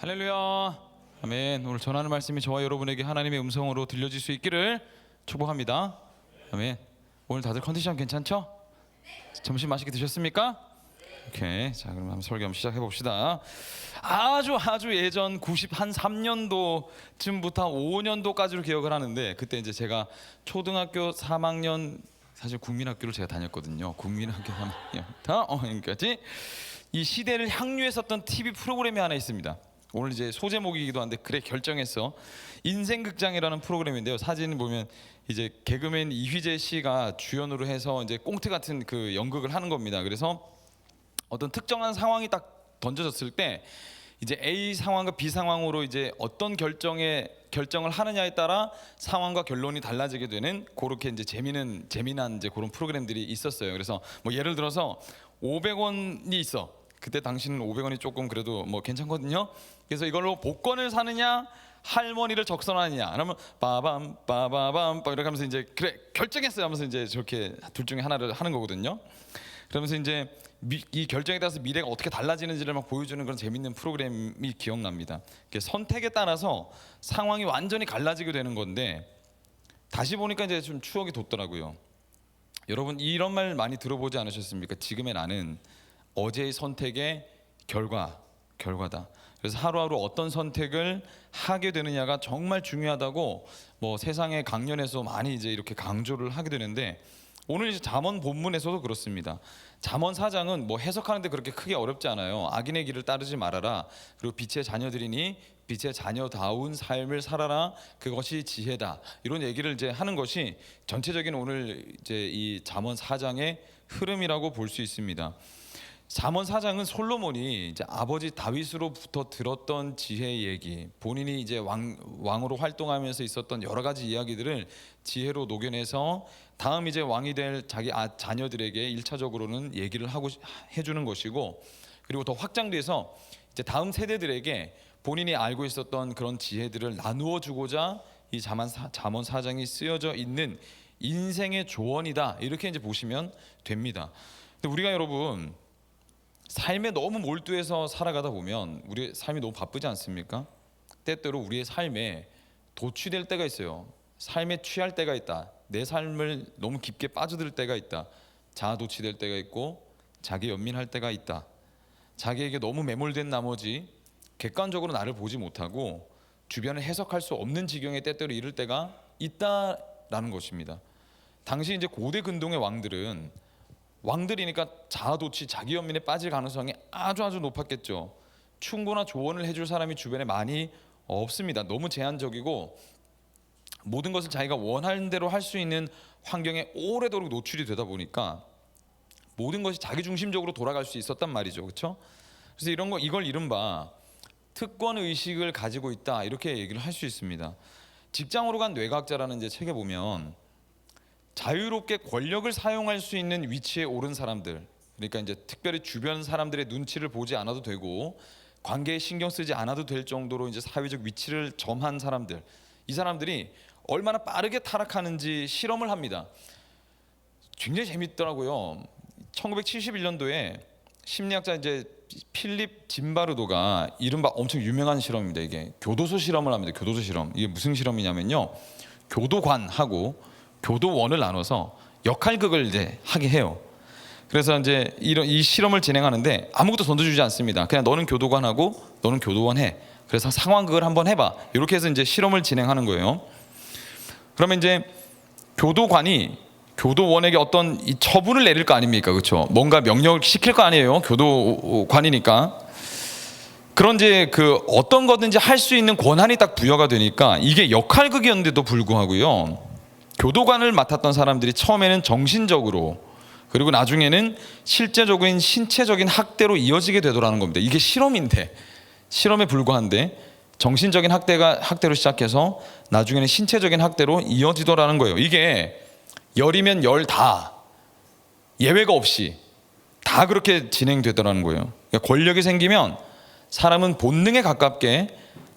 할렐루야, 아멘. 오늘 전하는 말씀이 저와 여러분에게 하나님의 음성으로 들려질 수 있기를 축복합니다. 아멘. 오늘 다들 컨디션 괜찮죠? 점심 맛있게 드셨습니까? 오케이. 자, 그럼 한번 설교 한번 시작해 봅시다. 아주 예전 93년도쯤부터 5년도까지로 기억을 하는데, 그때 이제 제가 초등학교 3학년, 사실 국민학교를 제가 다녔거든요. 국민학교 3학년부터 이 시대를 향유했었던 TV 프로그램이 하나 있습니다. 오늘 이제 소제목이기도 한데, 그래 결정했어. 인생극장이라는 프로그램인데요. 사진 보면 이제 개그맨 이휘재 씨가 주연으로 해서 이제 꽁트 같은 그 연극을 하는 겁니다. 그래서 어떤 특정한 상황이 딱 던져졌을 때 이제 A 상황과 B 상황으로 이제 어떤 결정을 하느냐에 따라 상황과 결론이 달라지게 되는 그렇게 이제 재미난 이제 그런 프로그램들이 있었어요. 그래서 뭐 예를 들어서 500원이 있어. 그때 당시는 500원이 조금 그래도 뭐 괜찮거든요. 그래서 이걸로 복권을 사느냐 할머니를 적선하느냐, 그러면 빠밤 이렇게 하면서 이제 그래 결정했어요 하면서 이제 저렇게 둘 중에 하나를 하는 거거든요. 그러면서 이제 이 결정에 따라서 미래가 어떻게 달라지는지를 막 보여주는 그런 재밌는 프로그램이 기억납니다. 선택에 따라서 상황이 완전히 갈라지게 되는 건데, 다시 보니까 이제 좀 추억이 돋더라고요. 여러분 이런 말 많이 들어보지 않으셨습니까? 지금의 나는 어제의 선택의 결과다. 그래서 하루하루 어떤 선택을 하게 되느냐가 정말 중요하다고 뭐 세상의 강연에서 많이 이제 이렇게 강조를 하게 되는데, 오늘 이제 잠언 본문에서도 그렇습니다. 잠언 4장은 뭐 해석하는데 그렇게 크게 어렵지 않아요. 악인의 길을 따르지 말아라. 그리고 빛의 자녀들이니 빛의 자녀다운 삶을 살아라. 그것이 지혜다. 이런 얘기를 이제 하는 것이 전체적인 오늘 이제 이 잠언 4장의 흐름이라고 볼 수 있습니다. 잠언 4장은 솔로몬이 이제 아버지 다윗으로부터 들었던 지혜의 얘기, 본인이 이제 왕으로 활동하면서 있었던 여러 가지 이야기들을 지혜로 녹여내서 다음 이제 왕이 될 자기 자녀들에게 1차적으로는 얘기를 해주는 것이고, 그리고 더 확장돼서 이제 다음 세대들에게 본인이 알고 있었던 그런 지혜들을 나누어 주고자 이 잠언 4장이 쓰여져 있는 인생의 조언이다, 이렇게 이제 보시면 됩니다. 근데 우리가 여러분 삶에 너무 몰두해서 살아가다 보면 우리 삶이 너무 바쁘지 않습니까? 때때로 우리의 삶에 도취될 때가 있어요. 삶에 취할 때가 있다. 내 삶을 너무 깊게 빠져들 때가 있다. 자아도취될 때가 있고 자기 연민할 때가 있다. 자기에게 너무 매몰된 나머지 객관적으로 나를 보지 못하고 주변을 해석할 수 없는 지경에 때때로 이를 때가 있다라는 것입니다. 당시 이제 고대 근동의 왕들이니까 자아도취, 자기 연민에 빠질 가능성이 아주 높았겠죠. 충고나 조언을 해줄 사람이 주변에 많이 없습니다. 너무 제한적이고 모든 것을 자기가 원하는 대로 할 수 있는 환경에 오래도록 노출이 되다 보니까 모든 것이 자기 중심적으로 돌아갈 수 있었단 말이죠, 그렇죠? 그래서 이걸 이른바 특권 의식을 가지고 있다, 이렇게 얘기를 할 수 있습니다. 직장으로 간 뇌과학자라는 이제 책에 보면 자유롭게 권력을 사용할 수 있는 위치에 오른 사람들, 그러니까 이제 특별히 주변 사람들의 눈치를 보지 않아도 되고 관계에 신경 쓰지 않아도 될 정도로 이제 사회적 위치를 점한 사람들, 이 사람들이 얼마나 빠르게 타락하는지 실험을 합니다. 굉장히 재밌더라고요. 1971년도에 심리학자 이제 필립 짐바르도가 이른바 엄청 유명한 실험입니다. 이게 교도소 실험을 합니다. 교도소 실험. 이게 무슨 실험이냐면요, 교도관하고 교도원을 나눠서 역할극을 이제 하게 해요. 그래서 이제 이 실험을 진행하는데 아무것도 던져주지 않습니다. 그냥 너는 교도관하고 너는 교도원 해. 그래서 상황극을 한번 해봐. 이렇게 해서 이제 실험을 진행하는 거예요. 그러면 이제 교도관이 교도원에게 어떤 이 처분을 내릴 거 아닙니까, 그렇죠? 뭔가 명령을 시킬 거 아니에요, 교도관이니까. 그런 이제 그 어떤 거든지 할 수 있는 권한이 딱 부여가 되니까 이게 역할극이었는데도 불구하고요, 교도관을 맡았던 사람들이 처음에는 정신적으로, 그리고 나중에는 실제적인 신체적인 학대로 이어지게 되더라는 겁니다. 이게 실험인데, 실험에 불과한데 정신적인 학대로 시작해서 나중에는 신체적인 학대로 이어지더라는 거예요. 이게 열이면 열 다, 예외가 없이 다 그렇게 진행되더라는 거예요. 그러니까 권력이 생기면 사람은 본능에 가깝게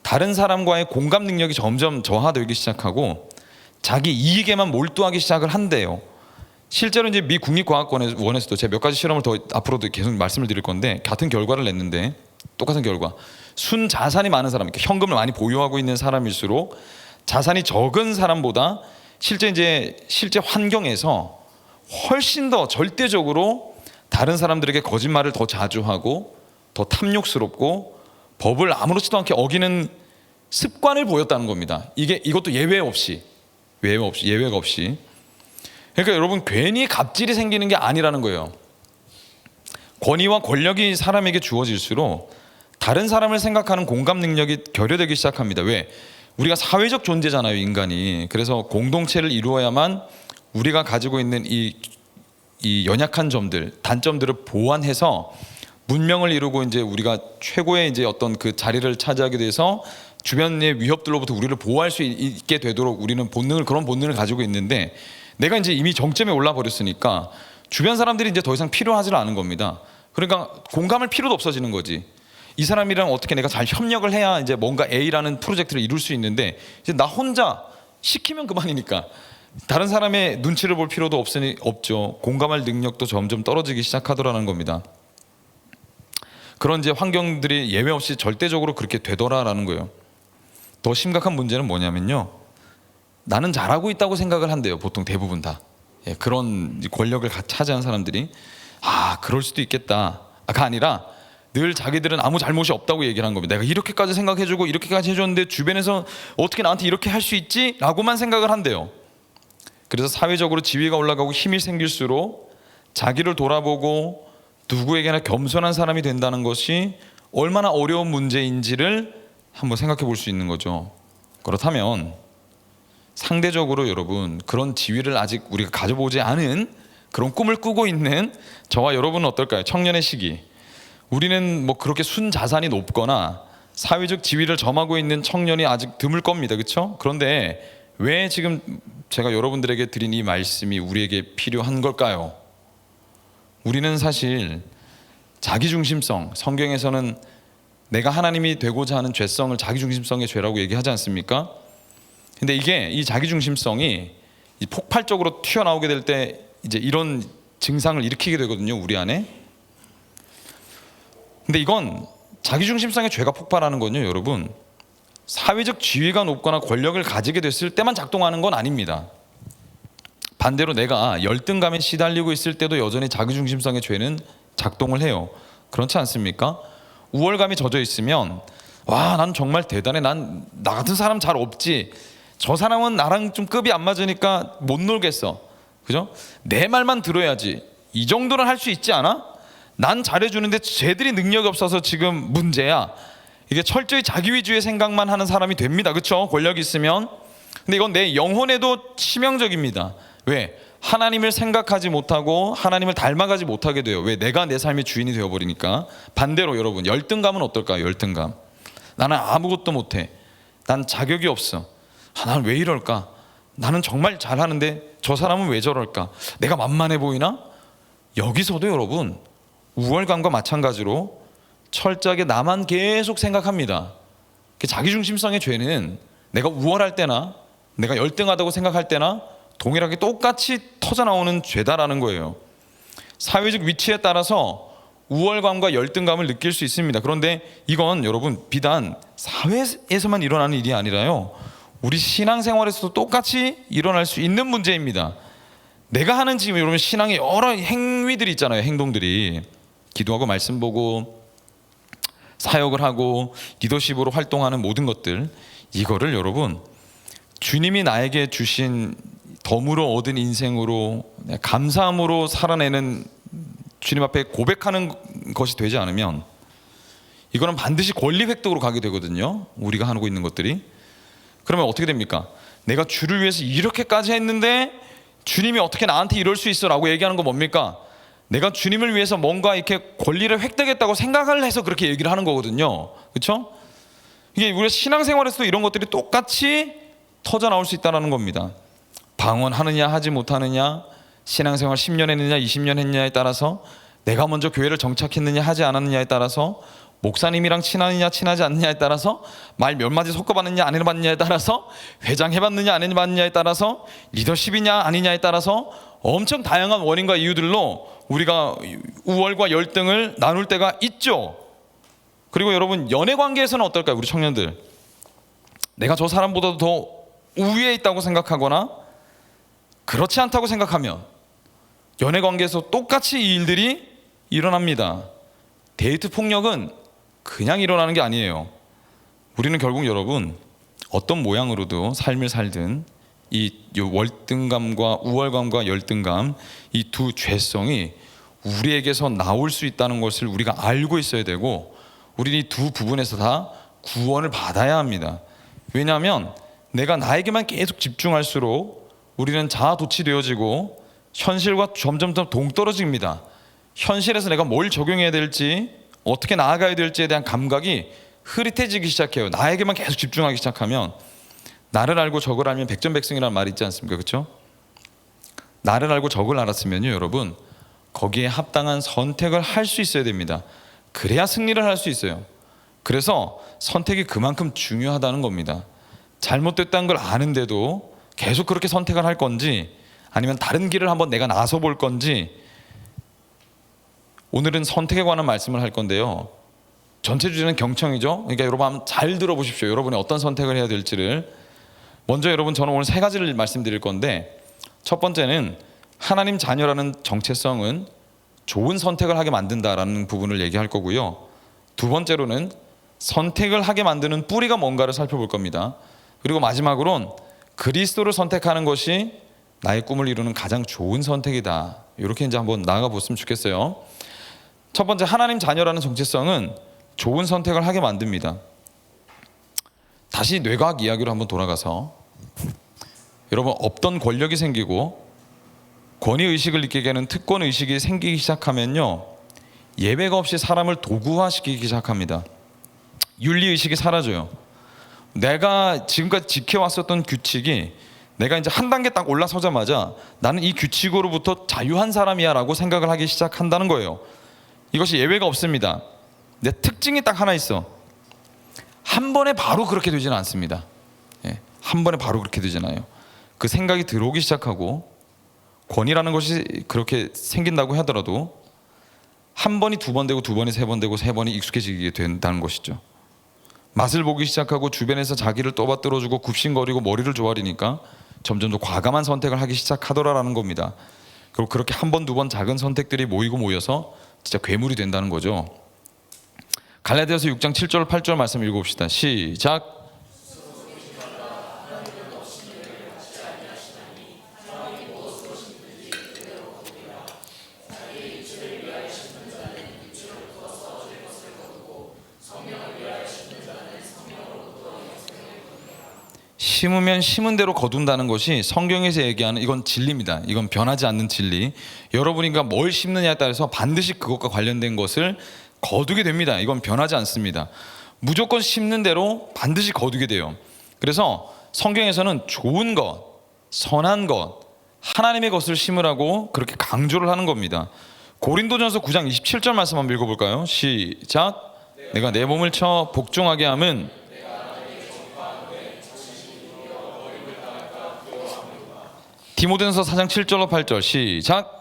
다른 사람과의 공감 능력이 점점 저하되기 시작하고 자기 이익에만 몰두하기 시작을 한대요. 실제로 이제 미 국립과학원에서도 제가 몇 가지 실험을 더 앞으로도 계속 말씀을 드릴 건데 같은 결과를 냈는데, 똑같은 결과. 순 자산이 많은 사람, 현금을 많이 보유하고 있는 사람일수록 자산이 적은 사람보다 실제 환경에서 훨씬 더 절대적으로 다른 사람들에게 거짓말을 더 자주 하고 더 탐욕스럽고 법을 아무렇지도 않게 어기는 습관을 보였다는 겁니다. 이것도 예외가 없이. 그러니까 여러분, 괜히 갑질이 생기는 게 아니라는 거예요. 권위와 권력이 사람에게 주어질수록 다른 사람을 생각하는 공감 능력이 결여되기 시작합니다. 왜? 우리가 사회적 존재잖아요, 인간이. 그래서 공동체를 이루어야만 우리가 가지고 있는 이 연약한 점들, 단점들을 보완해서 문명을 이루고 이제 우리가 최고의 이제 어떤 그 자리를 차지하게 돼서 주변의 위협들로부터 우리를 보호할 수 있게 되도록 우리는 그런 본능을 가지고 있는데, 내가 이제 이미 정점에 올라 버렸으니까 주변 사람들이 이제 더 이상 필요하지 않은 겁니다. 그러니까 공감할 필요도 없어지는 거지. 이 사람이랑 어떻게 내가 잘 협력을 해야 이제 뭔가 A라는 프로젝트를 이룰 수 있는데, 이제 나 혼자 시키면 그만이니까 다른 사람의 눈치를 볼 필요도 없죠. 공감할 능력도 점점 떨어지기 시작하더라는 겁니다. 그런 이제 환경들이 예외 없이 절대적으로 그렇게 되더라라는 거예요. 더 심각한 문제는 뭐냐면요, 나는 잘하고 있다고 생각을 한대요. 보통 대부분 다. 그런 권력을 차지한 사람들이 그럴 수도 있겠다가 아니라 늘 자기들은 아무 잘못이 없다고 얘기를 한 겁니다. 내가 이렇게까지 생각해주고 이렇게까지 해줬는데 주변에서 어떻게 나한테 이렇게 할 수 있지? 라고만 생각을 한대요. 그래서 사회적으로 지위가 올라가고 힘이 생길수록 자기를 돌아보고 누구에게나 겸손한 사람이 된다는 것이 얼마나 어려운 문제인지를 한번 생각해 볼 수 있는 거죠. 그렇다면 상대적으로 여러분, 그런 지위를 아직 우리가 가져보지 않은 그런 꿈을 꾸고 있는 저와 여러분은 어떨까요? 청년의 시기, 우리는 뭐 그렇게 순자산이 높거나 사회적 지위를 점하고 있는 청년이 아직 드물 겁니다. 그렇죠? 그런데 왜 지금 제가 여러분들에게 드린 이 말씀이 우리에게 필요한 걸까요? 우리는 사실 자기중심성, 성경에서는 내가 하나님이 되고자 하는 죄성을 자기중심성의 죄라고 얘기하지 않습니까? 근데 이 자기중심성이 폭발적으로 튀어나오게 될 때 이제 이런 증상을 일으키게 되거든요, 우리 안에. 근데 이건 자기중심성의 죄가 폭발하는 건요, 여러분, 사회적 지위가 높거나 권력을 가지게 됐을 때만 작동하는 건 아닙니다. 반대로 내가 열등감에 시달리고 있을 때도 여전히 자기중심성의 죄는 작동을 해요. 그렇지 않습니까? 우월감이 젖어 있으면 난 정말 대단해, 나 같은 사람 잘 없지, 저 사람은 나랑 좀 급이 안 맞으니까 못 놀겠어, 그죠? 내 말만 들어야지, 이 정도는 할 수 있지 않아? 난 잘해주는데 쟤들이 능력이 없어서 지금 문제야. 이게 철저히 자기 위주의 생각만 하는 사람이 됩니다. 그렇죠? 권력이 있으면. 근데 이건 내 영혼에도 치명적입니다. 왜? 하나님을 생각하지 못하고 하나님을 닮아가지 못하게 돼요. 왜? 내가 내 삶의 주인이 되어버리니까. 반대로 여러분, 열등감은 어떨까요? 열등감. 나는 아무것도 못해, 난 자격이 없어, 나는 왜 이럴까, 나는 정말 잘하는데 저 사람은 왜 저럴까, 내가 만만해 보이나? 여기서도 여러분, 우월감과 마찬가지로 철저하게 나만 계속 생각합니다. 자기중심성의 죄는 내가 우월할 때나 내가 열등하다고 생각할 때나 동일하게 똑같이 터져나오는 죄다라는 거예요. 사회적 위치에 따라서 우월감과 열등감을 느낄 수 있습니다. 그런데 이건 여러분, 비단 사회에서만 일어나는 일이 아니라요, 우리 신앙생활에서도 똑같이 일어날 수 있는 문제입니다. 내가 하는 지금 여러분 신앙의 여러 행위들이 있잖아요. 행동들이, 기도하고 말씀 보고 사역을 하고 리더십으로 활동하는 모든 것들, 이거를 여러분 주님이 나에게 주신 덤으로 얻은 인생으로 감사함으로 살아내는, 주님 앞에 고백하는 것이 되지 않으면 이거는 반드시 권리 획득으로 가게 되거든요, 우리가 하고 있는 것들이. 그러면 어떻게 됩니까? 내가 주를 위해서 이렇게까지 했는데 주님이 어떻게 나한테 이럴 수 있어 라고 얘기하는 건 뭡니까? 내가 주님을 위해서 뭔가 이렇게 권리를 획득했다고 생각을 해서 그렇게 얘기를 하는 거거든요. 그렇죠? 이게 우리가 신앙생활에서도 이런 것들이 똑같이 터져 나올 수 있다는 겁니다. 방언하느냐 하지 못하느냐, 신앙생활 10년 했느냐 20년 했느냐에 따라서, 내가 먼저 교회를 정착했느냐 하지 않았느냐에 따라서, 목사님이랑 친하느냐 친하지 않느냐에 따라서, 말 몇 마디 섞어봤느냐 안 해봤느냐에 따라서, 회장 해봤느냐 안 해봤느냐에 따라서, 리더십이냐 아니냐에 따라서 엄청 다양한 원인과 이유들로 우리가 우월과 열등을 나눌 때가 있죠. 그리고 여러분 연애 관계에서는 어떨까요? 우리 청년들, 내가 저 사람보다도 더 우위에 있다고 생각하거나 그렇지 않다고 생각하면 연애 관계에서 똑같이 이 일들이 일어납니다. 데이트 폭력은 그냥 일어나는 게 아니에요. 우리는 결국 여러분 어떤 모양으로도 삶을 살든 이 월등감과 우월감과 열등감, 이 두 죄성이 우리에게서 나올 수 있다는 것을 우리가 알고 있어야 되고, 우리는 이 두 부분에서 다 구원을 받아야 합니다. 왜냐하면 내가 나에게만 계속 집중할수록 우리는 자아도취되어지고 현실과 점점 더 동떨어집니다. 현실에서 내가 뭘 적용해야 될지, 어떻게 나아가야 될지에 대한 감각이 흐릿해지기 시작해요. 나에게만 계속 집중하기 시작하면, 나를 알고 적을 알면 백전백승이라는 말이 있지 않습니까? 그렇죠? 나를 알고 적을 알았으면요 여러분, 거기에 합당한 선택을 할 수 있어야 됩니다. 그래야 승리를 할 수 있어요. 그래서 선택이 그만큼 중요하다는 겁니다. 잘못됐다는 걸 아는데도 계속 그렇게 선택을 할 건지, 아니면 다른 길을 한번 내가 나서 볼 건지. 오늘은 선택에 관한 말씀을 할 건데요, 전체 주제는 경청이죠. 그러니까 여러분 한번 잘 들어보십시오. 여러분이 어떤 선택을 해야 될지를. 먼저 여러분, 저는 오늘 세 가지를 말씀드릴 건데, 첫 번째는 하나님 자녀라는 정체성은 좋은 선택을 하게 만든다라는 부분을 얘기할 거고요. 두 번째로는 선택을 하게 만드는 뿌리가 뭔가를 살펴볼 겁니다. 그리고 마지막으로는 그리스도를 선택하는 것이 나의 꿈을 이루는 가장 좋은 선택이다. 이렇게 이제 한번 나아가 보시면 좋겠어요. 첫 번째, 하나님 자녀라는 정체성은 좋은 선택을 하게 만듭니다. 다시 뇌과학 이야기로 한번 돌아가서, 여러분 없던 권력이 생기고 권위의식을 느끼게 하는 특권의식이 생기기 시작하면요, 예외가 없이 사람을 도구화시키기 시작합니다. 윤리의식이 사라져요. 내가 지금까지 지켜왔었던 규칙이, 내가 이제 한 단계 딱 올라서자마자 나는 이 규칙으로부터 자유한 사람이야 라고 생각을 하기 시작한다는 거예요. 이것이 예외가 없습니다. 내 특징이 딱 하나 있어. 한 번에 바로 그렇게 되지는 않습니다. 한 번에 바로 그렇게 되지 않아요. 그 생각이 들어오기 시작하고, 권위라는 것이 그렇게 생긴다고 하더라도 한 번이 두 번 되고, 두 번이 세 번 되고, 세 번이 익숙해지게 된다는 것이죠. 맛을 보기 시작하고 주변에서 자기를 떠받들어주고 굽신거리고 머리를 조아리니까 점점 더 과감한 선택을 하기 시작하더라라는 겁니다. 그리고 그렇게 한 번, 두 번 작은 선택들이 모이고 모여서 진짜 괴물이 된다는 거죠. 갈라디아서 6장 7절 8절 말씀 읽어봅시다. 시작. 심으면 심은 대로 거둔다는 것이 성경에서 얘기하는, 이건 진리입니다. 이건 변하지 않는 진리. 여러분이 뭘 심느냐에 따라서 반드시 그것과 관련된 것을 거두게 됩니다. 이건 변하지 않습니다. 무조건 심는 대로 반드시 거두게 돼요. 그래서 성경에서는 좋은 것, 선한 것, 하나님의 것을 심으라고 그렇게 강조를 하는 겁니다. 고린도전서 9장 27절 말씀 한번 읽어볼까요? 시작. 내가 내 몸을 쳐 복종하게 함은 디모데전서 4장 7절로 8절 시작.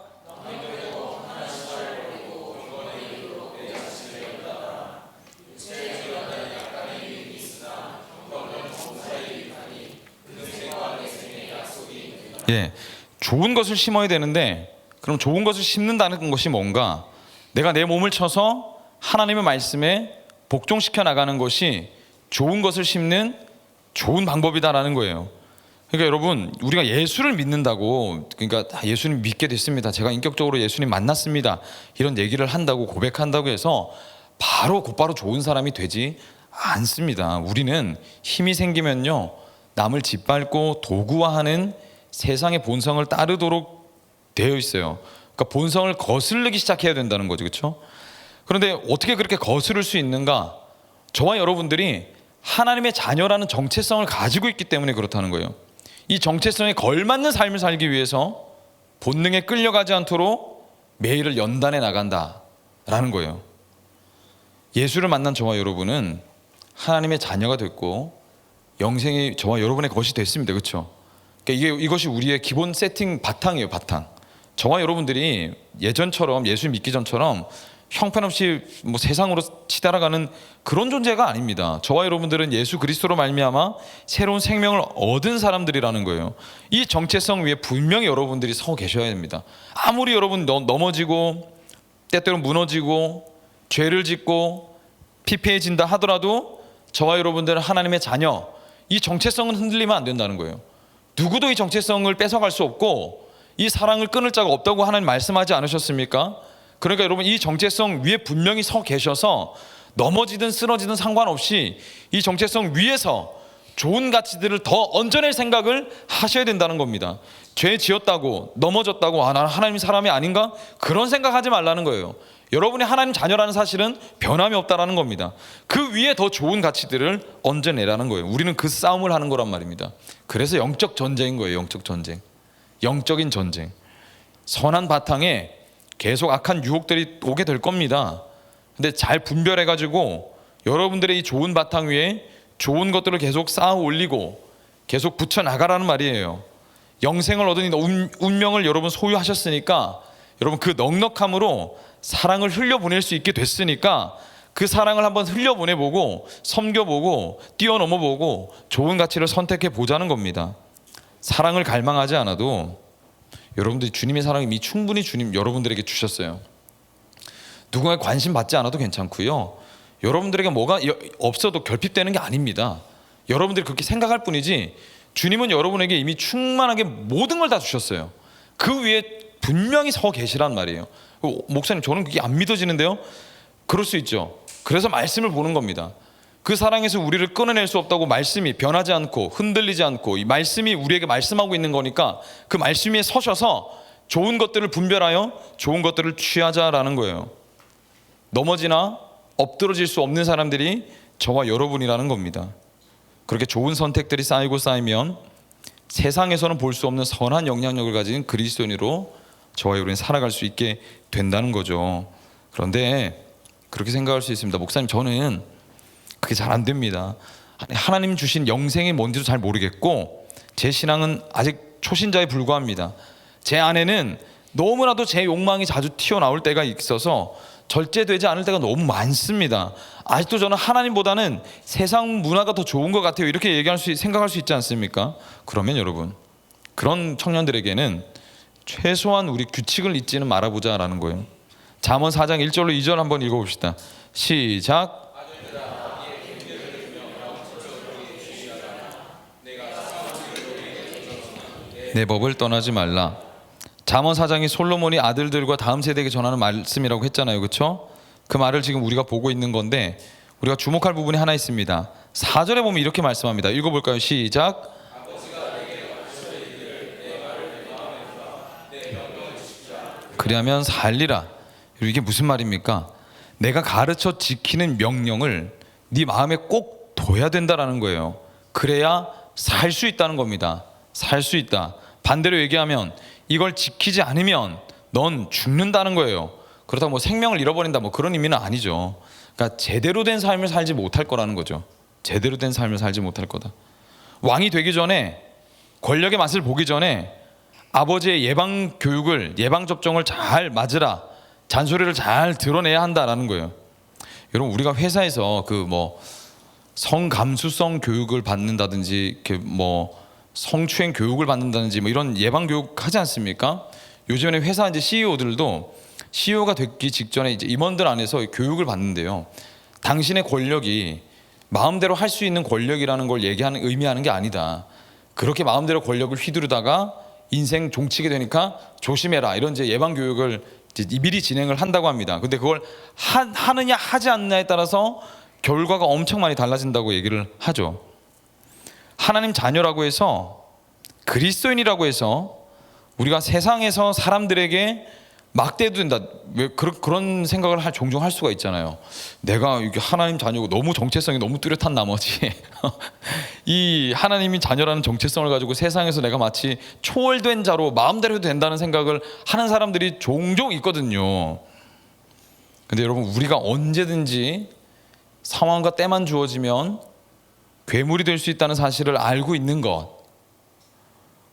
좋은 것을 심어야 되는데, 그럼 좋은 것을 심는다는 것이 뭔가? 내가 내 몸을 쳐서 하나님의 말씀에 복종시켜 나가는 것이 좋은 것을 심는 좋은 방법이다라는 거예요. 그러니까 여러분, 우리가 예수를 믿는다고, 그러니까 예수님 믿게 됐습니다, 제가 인격적으로 예수님 만났습니다, 이런 얘기를 한다고, 고백한다고 해서 바로 곧바로 좋은 사람이 되지 않습니다. 우리는 힘이 생기면요, 남을 짓밟고 도구화하는 세상의 본성을 따르도록 되어 있어요. 그러니까 본성을 거스르기 시작해야 된다는 거죠. 그렇죠? 그런데 어떻게 그렇게 거스를 수 있는가? 저와 여러분들이 하나님의 자녀라는 정체성을 가지고 있기 때문에 그렇다는 거예요. 이 정체성에 걸맞는 삶을 살기 위해서 본능에 끌려가지 않도록 매일을 연단해 나간다라는 거예요. 예수를 만난 저와 여러분은 하나님의 자녀가 됐고 영생이 저와 여러분의 것이 됐습니다. 그렇죠? 그러니까 이것이 우리의 기본 세팅 바탕이에요. 바탕. 저와 여러분들이 예전처럼, 예수 믿기 전처럼 형편없이 뭐 세상으로 치달아가는 그런 존재가 아닙니다. 저와 여러분들은 예수 그리스도로 말미암아 새로운 생명을 얻은 사람들이라는 거예요. 이 정체성 위에 분명히 여러분들이 서 계셔야 됩니다. 아무리 여러분 넘어지고 때때로 무너지고 죄를 짓고 피폐해진다 하더라도 저와 여러분들은 하나님의 자녀, 이 정체성은 흔들리면 안 된다는 거예요. 누구도 이 정체성을 뺏어갈 수 없고 이 사랑을 끊을 자가 없다고 하나님 말씀하지 않으셨습니까? 그러니까 여러분 이 정체성 위에 분명히 서 계셔서 넘어지든 쓰러지든 상관없이 이 정체성 위에서 좋은 가치들을 더 얹어낼 생각을 하셔야 된다는 겁니다. 죄 지었다고 넘어졌다고 나는 하나님 사람이 아닌가? 그런 생각하지 말라는 거예요. 여러분이 하나님 자녀라는 사실은 변함이 없다라는 겁니다. 그 위에 더 좋은 가치들을 얹어내라는 거예요. 우리는 그 싸움을 하는 거란 말입니다. 그래서 영적 전쟁인 거예요. 영적 전쟁, 영적인 전쟁. 선한 바탕에 계속 악한 유혹들이 오게 될 겁니다. 근데 잘 분별해가지고 여러분들의 이 좋은 바탕 위에 좋은 것들을 계속 쌓아 올리고 계속 붙여나가라는 말이에요. 영생을 얻은 운명을 여러분 소유하셨으니까 여러분 그 넉넉함으로 사랑을 흘려보낼 수 있게 됐으니까 그 사랑을 한번 흘려보내보고 섬겨보고 뛰어넘어보고 좋은 가치를 선택해 보자는 겁니다. 사랑을 갈망하지 않아도 여러분들이 주님의 사랑을 이미 충분히 주님 여러분들에게 주셨어요. 누군가에 관심 받지 않아도 괜찮고요. 여러분들에게 뭐가 없어도 결핍되는 게 아닙니다. 여러분들이 그렇게 생각할 뿐이지 주님은 여러분에게 이미 충만하게 모든 걸 다 주셨어요. 그 위에 분명히 서 계시란 말이에요. 목사님 저는 그게 안 믿어지는데요. 그럴 수 있죠. 그래서 말씀을 보는 겁니다. 그 사랑에서 우리를 끊어낼 수 없다고 말씀이 변하지 않고 흔들리지 않고 이 말씀이 우리에게 말씀하고 있는 거니까 그 말씀 위에 서셔서 좋은 것들을 분별하여 좋은 것들을 취하자라는 거예요. 넘어지나 엎드러질 수 없는 사람들이 저와 여러분이라는 겁니다. 그렇게 좋은 선택들이 쌓이고 쌓이면 세상에서는 볼 수 없는 선한 영향력을 가진 그리스도인으로 저와 여러분이 살아갈 수 있게 된다는 거죠. 그런데 그렇게 생각할 수 있습니다. 목사님 저는 그게 잘 안 됩니다. 하나님 주신 영생이 뭔지도 잘 모르겠고 제 신앙은 아직 초신자에 불과합니다. 제 안에는 너무나도 제 욕망이 자주 튀어나올 때가 있어서 절제되지 않을 때가 너무 많습니다. 아직도 저는 하나님보다는 세상 문화가 더 좋은 것 같아요. 이렇게 생각할 수 있지 않습니까? 그러면 여러분 그런 청년들에게는 최소한 우리 규칙을 잊지는 말아보자라는 거예요. 잠언 4장 1절로 2절 한번 읽어봅시다. 시작. 내 법을 떠나지 말라. 잠언 4장이 솔로몬이 아들들과 다음 세대에게 전하는 말씀이라고 했잖아요. 그렇죠? 그 말을 지금 우리가 보고 있는 건데 우리가 주목할 부분이 하나 있습니다. 4절에 보면 이렇게 말씀합니다. 읽어볼까요? 시작. 그리하면 살리라. 이게 무슨 말입니까? 내가 가르쳐 지키는 명령을 네 마음에 꼭 둬야 된다라는 거예요. 그래야 살 수 있다는 겁니다. 살 수 있다. 반대로 얘기하면 이걸 지키지 않으면 넌 죽는다는 거예요. 그렇다고 뭐 생명을 잃어버린다 뭐 그런 의미는 아니죠. 그러니까 제대로 된 삶을 살지 못할 거라는 거죠. 제대로 된 삶을 살지 못할 거다. 왕이 되기 전에 권력의 맛을 보기 전에 아버지의 예방 교육을 예방 접종을 잘 맞으라. 잔소리를 잘 드러내야 한다라는 거예요. 여러분 우리가 회사에서 그 뭐 성감수성 교육을 받는다든지 이렇게 뭐 성추행 교육을 받는다든지 뭐 이런 예방 교육 하지 않습니까? 요즘에 회사 이제 CEO들도 CEO가 되기 직전에 이제 임원들 안에서 교육을 받는데요. 당신의 권력이 마음대로 할 수 있는 권력이라는 걸 의미하는 게 아니다. 그렇게 마음대로 권력을 휘두르다가 인생 종치게 되니까 조심해라. 이런 이제 예방 교육을 미리 진행을 한다고 합니다. 근데 그걸 하느냐 하지 않느냐에 따라서 결과가 엄청 많이 달라진다고 얘기를 하죠. 하나님 자녀라고 해서 그리스도인이라고 해서 우리가 세상에서 사람들에게 막대도 된다. 왜 그런 생각을 종종 할 수가 있잖아요. 내가 이게 하나님 자녀고 너무 정체성이 너무 뚜렷한 나머지 이 하나님이 자녀라는 정체성을 가지고 세상에서 내가 마치 초월된 자로 마음대로 해도 된다는 생각을 하는 사람들이 종종 있거든요. 근데 여러분 우리가 언제든지 상황과 때만 주어지면 괴물이 될 수 있다는 사실을 알고 있는 것,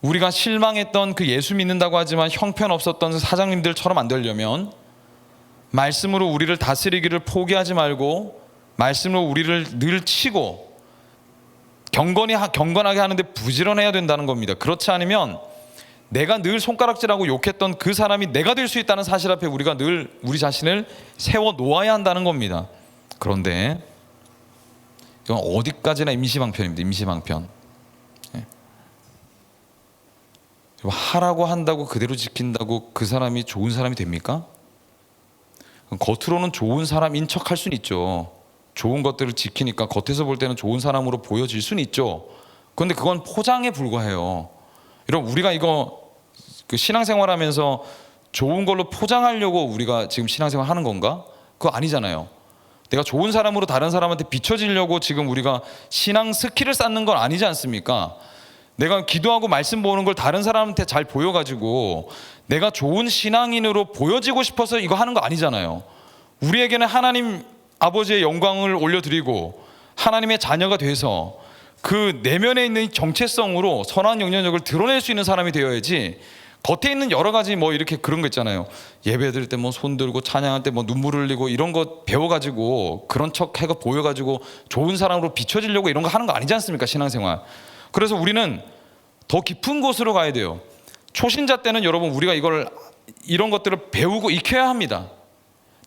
우리가 실망했던 그 예수 믿는다고 하지만 형편없었던 사장님들처럼 안 되려면 말씀으로 우리를 다스리기를 포기하지 말고 말씀으로 우리를 늘 치고 경건하게 하는데 부지런해야 된다는 겁니다. 그렇지 않으면 내가 늘 손가락질하고 욕했던 그 사람이 내가 될 수 있다는 사실 앞에 우리가 늘 우리 자신을 세워 놓아야 한다는 겁니다. 그런데 이건 어디까지나 임시방편입니다. 임시방편. 하라고 한다고 그대로 지킨다고 그 사람이 좋은 사람이 됩니까? 겉으로는 좋은 사람인 척할 수는 있죠. 좋은 것들을 지키니까 겉에서 볼 때는 좋은 사람으로 보여질 수는 있죠. 그런데 그건 포장에 불과해요. 여러분, 우리가 이거 신앙생활하면서 좋은 걸로 포장하려고 우리가 지금 신앙생활 하는 건가? 그거 아니잖아요. 내가 좋은 사람으로 다른 사람한테 비춰지려고 지금 우리가 신앙 스킬을 쌓는 건 아니지 않습니까? 내가 기도하고 말씀 보는 걸 다른 사람한테 잘 보여가지고 내가 좋은 신앙인으로 보여지고 싶어서 이거 하는 거 아니잖아요. 우리에게는 하나님 아버지의 영광을 올려드리고 하나님의 자녀가 돼서 그 내면에 있는 정체성으로 선한 영향력을 드러낼 수 있는 사람이 되어야지, 겉에 있는 여러 가지 뭐 이렇게 그런 거 있잖아요. 예배 드릴 때 뭐 손 들고 찬양할 때 뭐 눈물 흘리고 이런 거 배워가지고 그런 척 해가 보여가지고 좋은 사람으로 비춰지려고 이런 거 하는 거 아니지 않습니까? 신앙생활. 그래서 우리는 더 깊은 곳으로 가야 돼요. 초신자 때는 여러분 우리가 이런 것들을 배우고 익혀야 합니다.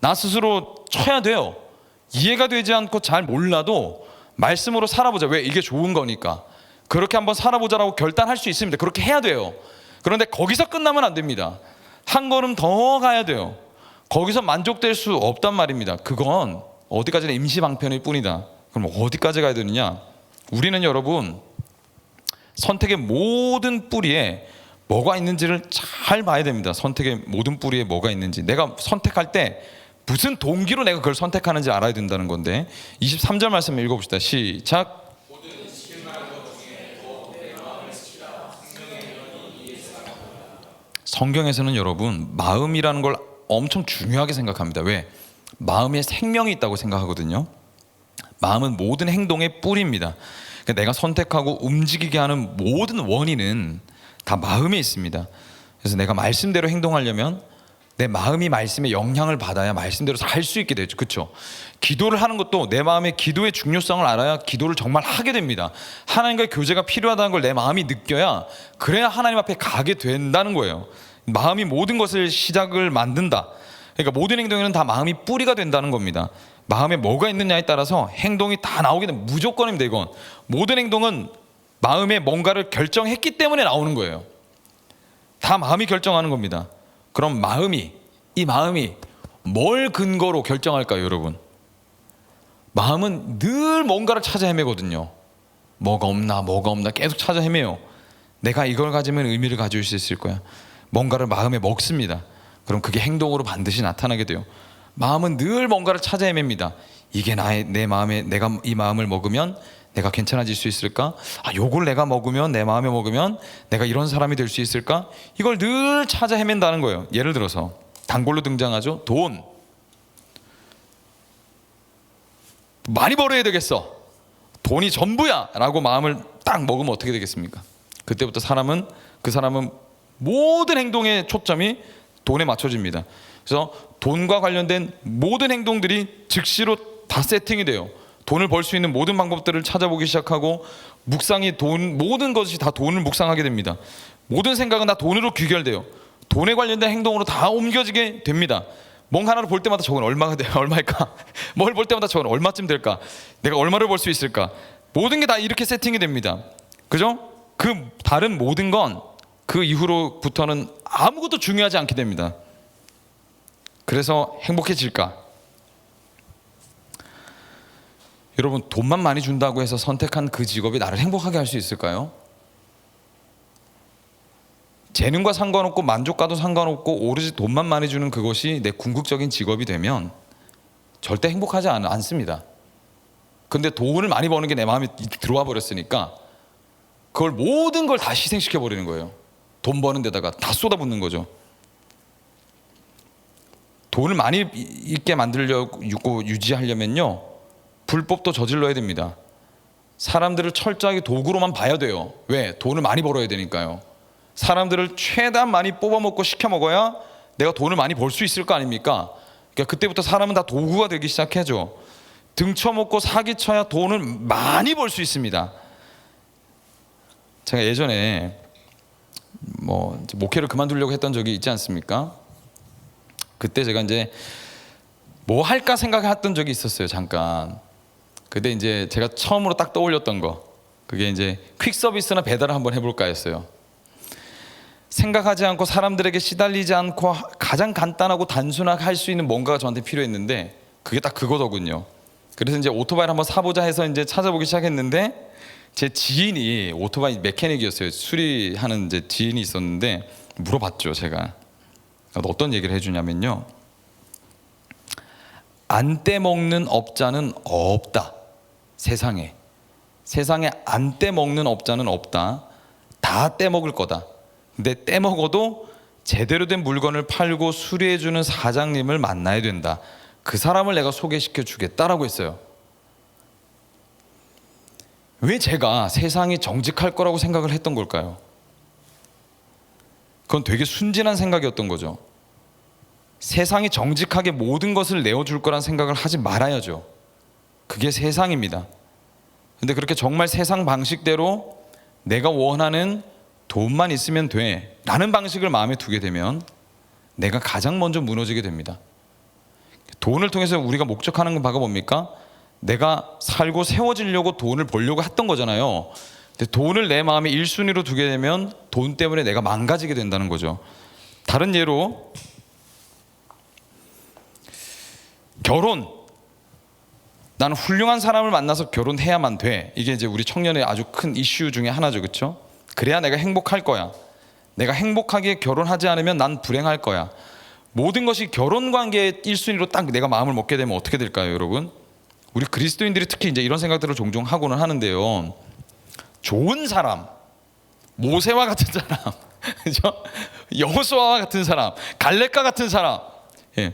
나 스스로 쳐야 돼요. 이해가 되지 않고 잘 몰라도 말씀으로 살아보자. 왜? 이게 좋은 거니까. 그렇게 한번 살아보자라고 결단할 수 있습니다. 그렇게 해야 돼요. 그런데 거기서 끝나면 안 됩니다. 한 걸음 더 가야 돼요. 거기서 만족될 수 없단 말입니다. 그건 어디까지나 임시방편일 뿐이다. 그럼 어디까지 가야 되느냐? 우리는 여러분 선택의 모든 뿌리에 뭐가 있는지를 잘 봐야 됩니다. 선택의 모든 뿌리에 뭐가 있는지. 내가 선택할 때 무슨 동기로 내가 그걸 선택하는지 알아야 된다는 건데, 23절 말씀 읽어봅시다. 시작. 성경에서는 여러분 마음이라는 걸 엄청 중요하게 생각합니다. 왜? 마음에 생명이 있다고 생각하거든요. 마음은 모든 행동의 뿌리입니다. 그러니까 내가 선택하고 움직이게 하는 모든 원인은 다 마음에 있습니다. 그래서 내가 말씀대로 행동하려면 내 마음이 말씀에 영향을 받아야 말씀대로 살 수 있게 되죠. 그렇죠? 기도를 하는 것도 내 마음의 기도의 중요성을 알아야 기도를 정말 하게 됩니다. 하나님과의 교제가 필요하다는 걸 내 마음이 느껴야, 그래야 하나님 앞에 가게 된다는 거예요. 마음이 모든 것을 시작을 만든다. 그러니까 모든 행동에는 다 마음이 뿌리가 된다는 겁니다. 마음에 뭐가 있느냐에 따라서 행동이 다 나오게 되는 무조건입니다. 이건 모든 행동은 마음에 뭔가를 결정했기 때문에 나오는 거예요. 다 마음이 결정하는 겁니다. 그럼 이 마음이 뭘 근거로 결정할까요, 여러분? 마음은 늘 뭔가를 찾아 헤매거든요. 뭐가 없나 계속 찾아 헤매요. 내가 이걸 가지면 의미를 가질 수 있을 거야. 뭔가를 마음에 먹습니다. 그럼 그게 행동으로 반드시 나타나게 돼요. 마음은 늘 뭔가를 찾아 헤맵니다. 이게 내 마음에, 내가 이 마음을 먹으면 내가 괜찮아질 수 있을까? 요걸 내가 먹으면, 내 마음에 먹으면 내가 이런 사람이 될 수 있을까? 이걸 늘 찾아 헤맨다는 거예요. 예를 들어서 단골로 등장하죠. 돈. 많이 벌어야 되겠어. 돈이 전부야 라고 마음을 딱 먹으면 어떻게 되겠습니까? 그때부터 그 사람은 모든 행동의 초점이 돈에 맞춰집니다. 그래서 돈과 관련된 모든 행동들이 즉시로 다 세팅이 돼요. 돈을 벌 수 있는 모든 방법들을 찾아보기 시작하고, 모든 것이 다 돈을 묵상하게 됩니다. 모든 생각은 다 돈으로 귀결돼요. 돈에 관련된 행동으로 다 옮겨지게 됩니다. 뭔가 하나를 볼 때마다 저건 얼마일까? 뭘 볼 때마다 저건 얼마쯤 될까? 내가 얼마를 벌 수 있을까? 모든 게 다 이렇게 세팅이 됩니다. 그죠? 그 다른 모든 건 그 이후로부터는 아무것도 중요하지 않게 됩니다. 그래서 행복해질까? 여러분, 돈만 많이 준다고 해서 선택한 그 직업이 나를 행복하게 할 수 있을까요? 재능과 상관없고 만족과도 상관없고 오로지 돈만 많이 주는 그것이 내 궁극적인 직업이 되면 절대 행복하지 않습니다. 근데 돈을 많이 버는 게 내 마음에 들어와 버렸으니까 그걸 모든 걸 다 희생시켜 버리는 거예요. 돈 버는 데다가 다 쏟아붓는 거죠. 돈을 많이 있게 만들려고 유지하려면요, 불법도 저질러야 됩니다. 사람들을 철저하게 도구로만 봐야 돼요. 왜? 돈을 많이 벌어야 되니까요. 사람들을 최대한 많이 뽑아먹고 시켜먹어야 내가 돈을 많이 벌 수 있을 거 아닙니까? 그러니까 그때부터 사람은 다 도구가 되기 시작하죠. 등쳐먹고 사기쳐야 돈을 많이 벌 수 있습니다. 제가 예전에 목회를 그만두려고 했던 적이 있지 않습니까? 그때 제가 이제 뭐 할까 생각했던 적이 있었어요. 잠깐. 그때 이제 제가 처음으로 딱 떠올렸던 거, 그게 이제 퀵 서비스나 배달을 한번 해볼까 했어요. 생각하지 않고 사람들에게 시달리지 않고 가장 간단하고 단순하게 할 수 있는 뭔가가 저한테 필요했는데 그게 딱 그거더군요. 그래서 이제 오토바이를 한번 사보자 해서 이제 찾아보기 시작했는데, 제 지인이 오토바이 메케닉이었어요. 수리하는 이제 지인이 있었는데 물어봤죠. 제가 어떤 얘기를 해주냐면요, 안 떼먹는 업자는 없다. 세상에 안 떼먹는 업자는 없다. 다 떼먹을 거다. 근데 떼먹어도 제대로 된 물건을 팔고 수리해주는 사장님을 만나야 된다. 그 사람을 내가 소개시켜 주겠다라고 했어요. 왜 제가 세상이 정직할 거라고 생각을 했던 걸까요? 그건 되게 순진한 생각이었던 거죠. 세상이 정직하게 모든 것을 내어줄 거란 생각을 하지 말아야죠. 그게 세상입니다. 근데 그렇게 정말 세상 방식대로 내가 원하는 돈만 있으면 돼 라는 방식을 마음에 두게 되면 내가 가장 먼저 무너지게 됩니다. 돈을 통해서 우리가 목적하는 바가 뭡니까? 내가 살고 세워지려고 돈을 벌려고 했던 거잖아요. 근데 돈을 내 마음의 1순위로 두게 되면 돈 때문에 내가 망가지게 된다는 거죠. 다른 예로 결혼, 나는 훌륭한 사람을 만나서 결혼해야만 돼. 이게 이제 우리 청년의 아주 큰 이슈 중에 하나죠. 그렇죠? 그래야 내가 행복할 거야. 내가 행복하게 결혼하지 않으면 난 불행할 거야. 모든 것이 결혼 관계의 1순위로 딱 내가 마음을 먹게 되면 어떻게 될까요, 여러분? 우리 그리스도인들이 특히 이제 이런 생각들을 종종 하고는 하는데요. 좋은 사람, 모세와 같은 사람, 그죠? 여호수아와 같은 사람, 갈렙과 같은 사람, 예.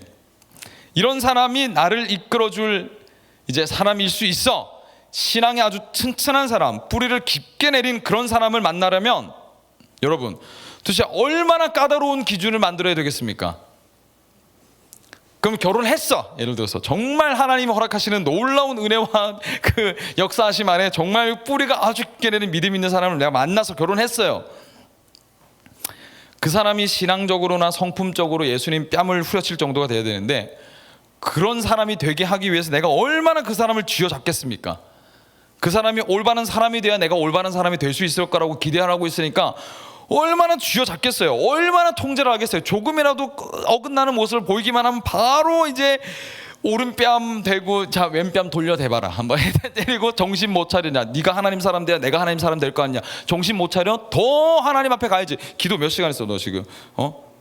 이런 사람이 나를 이끌어줄 이제 사람일 수 있어. 신앙이 아주 튼튼한 사람, 뿌리를 깊게 내린 그런 사람을 만나려면 여러분, 도대체 얼마나 까다로운 기준을 만들어야 되겠습니까? 그럼 결혼했어. 예를 들어서 정말 하나님이 허락하시는 놀라운 은혜와 그 역사하심 안에 정말 뿌리가 아주 깊게 내린 믿음 있는 사람을 내가 만나서 결혼했어요. 그 사람이 신앙적으로나 성품적으로 예수님 뺨을 후려칠 정도가 돼야 되는데, 그런 사람이 되게 하기 위해서 내가 얼마나 그 사람을 쥐어잡겠습니까? 그 사람이 올바른 사람이 돼야 내가 올바른 사람이 될 수 있을 거라고 기대하고 있으니까 얼마나 쥐어잡겠어요? 얼마나 통제를 하겠어요? 조금이라도 어긋나는 모습을 보이기만 하면 바로 이제 오른뺨 대고 자 왼뺨 돌려 대봐라 한번 때리고, 정신 못 차리냐, 네가 하나님 사람 돼야 내가 하나님 사람 될 거 아니냐, 정신 못 차려 더 하나님 앞에 가야지. 기도 몇 시간 했어 너 지금?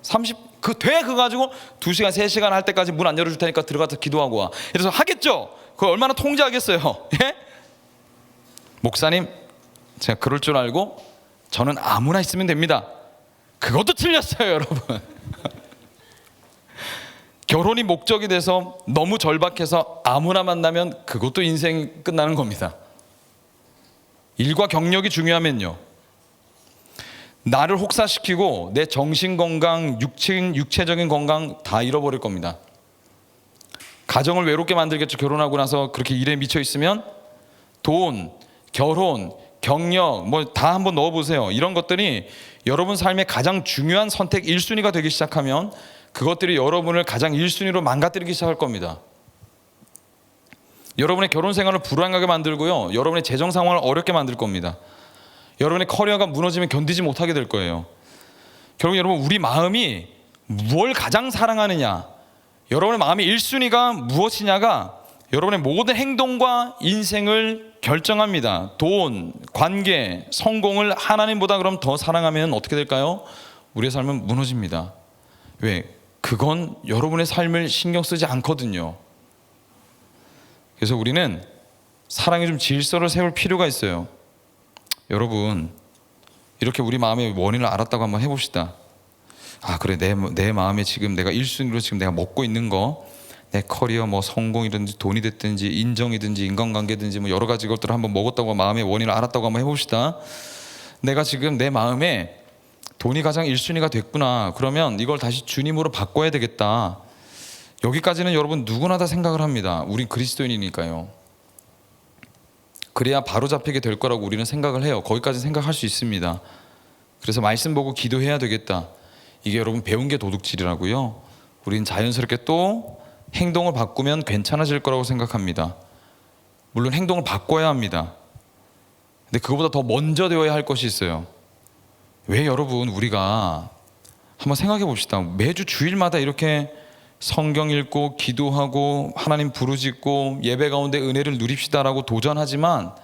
30 그거 가지고 2시간 3시간 할 때까지 문 안 열어줄 테니까 들어가서 기도하고 와. 그래서 하겠죠. 그걸 얼마나 통제하겠어요. 예? 목사님, 제가 그럴 줄 알고 저는 아무나 있으면 됩니다. 그것도 틀렸어요, 여러분. 결혼이 목적이 돼서 너무 절박해서 아무나 만나면 그것도 인생 끝나는 겁니다. 일과 경력이 중요하면요, 나를 혹사시키고 내 정신 건강, 육체적인 건강 다 잃어버릴 겁니다. 가정을 외롭게 만들겠죠. 결혼하고 나서 그렇게 일에 미쳐 있으면 돈, 결혼, 경력 뭐 다 한번 넣어보세요. 이런 것들이 여러분 삶의 가장 중요한 선택 1순위가 되기 시작하면 그것들이 여러분을 가장 1순위로 망가뜨리기 시작할 겁니다. 여러분의 결혼 생활을 불안하게 만들고요, 여러분의 재정 상황을 어렵게 만들 겁니다. 여러분의 커리어가 무너지면 견디지 못하게 될 거예요. 결국 여러분, 우리 마음이 무엇을 가장 사랑하느냐, 여러분의 마음의 1순위가 무엇이냐가 여러분의 모든 행동과 인생을 결정합니다. 돈, 관계, 성공을 하나님보다 그럼 더 사랑하면 어떻게 될까요? 우리의 삶은 무너집니다. 왜? 그건 여러분의 삶을 신경 쓰지 않거든요. 그래서 우리는 사랑의 좀 질서를 세울 필요가 있어요. 여러분, 이렇게 우리 마음의 원인을 알았다고 한번 해봅시다. 아 그래, 내 마음에 지금 내가 1순위로 지금 내가 먹고 있는 거, 내 커리어 뭐 성공이든지 돈이 됐든지 인정이든지 인간관계든지 뭐 여러 가지 것들을 한번 먹었다고, 마음의 원인을 알았다고 한번 해봅시다. 내가 지금 내 마음에 돈이 가장 1순위가 됐구나. 그러면 이걸 다시 주님으로 바꿔야 되겠다. 여기까지는 여러분 누구나 다 생각을 합니다. 우린 그리스도인이니까요. 그래야 바로 잡히게 될 거라고 우리는 생각을 해요. 거기까지 생각할 수 있습니다. 그래서 말씀 보고 기도해야 되겠다. 이게 여러분 배운 게 도둑질이라고요. 우린 자연스럽게 또 행동을 바꾸면 괜찮아질 거라고 생각합니다. 물론 행동을 바꿔야 합니다. 근데 그거보다 더 먼저 되어야 할 것이 있어요. 왜 여러분 우리가 한번 생각해 봅시다. 매주 주일마다 이렇게 성경 읽고 기도하고 하나님 부르짖고 예배 가운데 은혜를 누립시다라고 도전하지만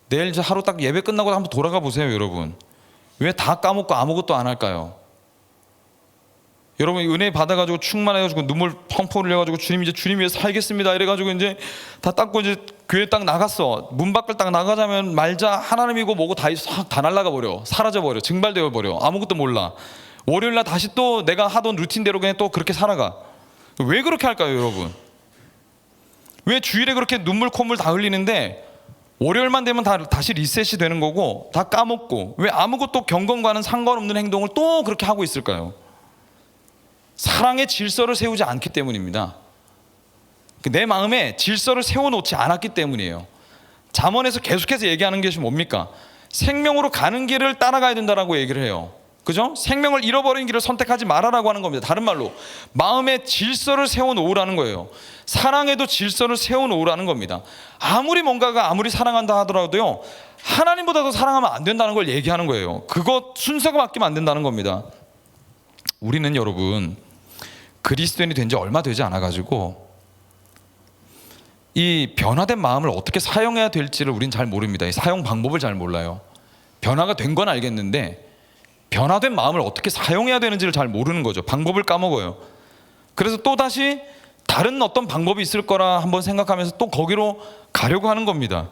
내일 하루 딱 예배 끝나고 한번 돌아가 보세요. 여러분 왜 다 까먹고 아무것도 안 할까요? 여러분 은혜 받아가지고 충만해가지고 눈물 펑펑 흘려가지고 주님 이제 주님 위해 살겠습니다 이래가지고 이제 다 닦고 이제 교회 딱 나갔어. 문 밖을 딱 나가자면 말자 하나님이고 뭐고 다 날아가 버려. 사라져 버려. 증발되어 버려. 아무것도 몰라. 월요일날 다시 또 내가 하던 루틴대로 그냥 또 그렇게 살아가. 왜 그렇게 할까요 여러분? 왜 주일에 그렇게 눈물 콧물 다 흘리는데 월요일만 되면 다시 리셋이 되는 거고 다 까먹고 왜 아무것도 경건과는 상관없는 행동을 또 그렇게 하고 있을까요? 사랑의 질서를 세우지 않기 때문입니다. 내 마음에 질서를 세워놓지 않았기 때문이에요. 잠언에서 계속해서 얘기하는 것이 뭡니까? 생명으로 가는 길을 따라가야 된다라고 얘기를 해요. 그죠? 생명을 잃어버린 길을 선택하지 말아라고 하는 겁니다. 다른 말로 마음의 질서를 세워놓으라는 거예요. 사랑에도 질서를 세워놓으라는 겁니다. 아무리 뭔가가 아무리 사랑한다 하더라도요 하나님보다 더 사랑하면 안 된다는 걸 얘기하는 거예요. 그거 순서가 바뀌면 안 된다는 겁니다. 우리는 여러분 그리스도인이 된 지 얼마 되지 않아가지고 이 변화된 마음을 어떻게 사용해야 될지를 우린 잘 모릅니다. 이 사용 방법을 잘 몰라요. 변화가 된 건 알겠는데 변화된 마음을 어떻게 사용해야 되는지를 잘 모르는 거죠. 방법을 까먹어요. 그래서 또다시 다른 어떤 방법이 있을 거라 한번 생각하면서 또 거기로 가려고 하는 겁니다.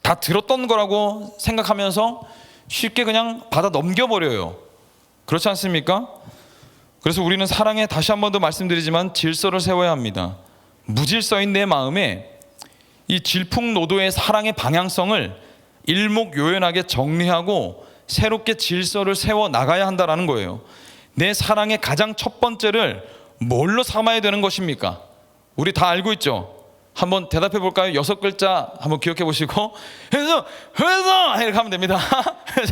다 들었던 거라고 생각하면서 쉽게 그냥 받아 넘겨버려요. 그렇지 않습니까? 그래서 우리는 사랑에 다시 한 번 더 말씀드리지만 질서를 세워야 합니다. 무질서인 내 마음에 이 질풍노도의 사랑의 방향성을 일목요연하게 정리하고 새롭게 질서를 세워 나가야 한다는 거예요. 내 사랑의 가장 첫 번째를 뭘로 삼아야 되는 것입니까? 우리 다 알고 있죠? 한번 대답해 볼까요? 6글자 한번 기억해 보시고 해서 이렇게 하면 됩니다.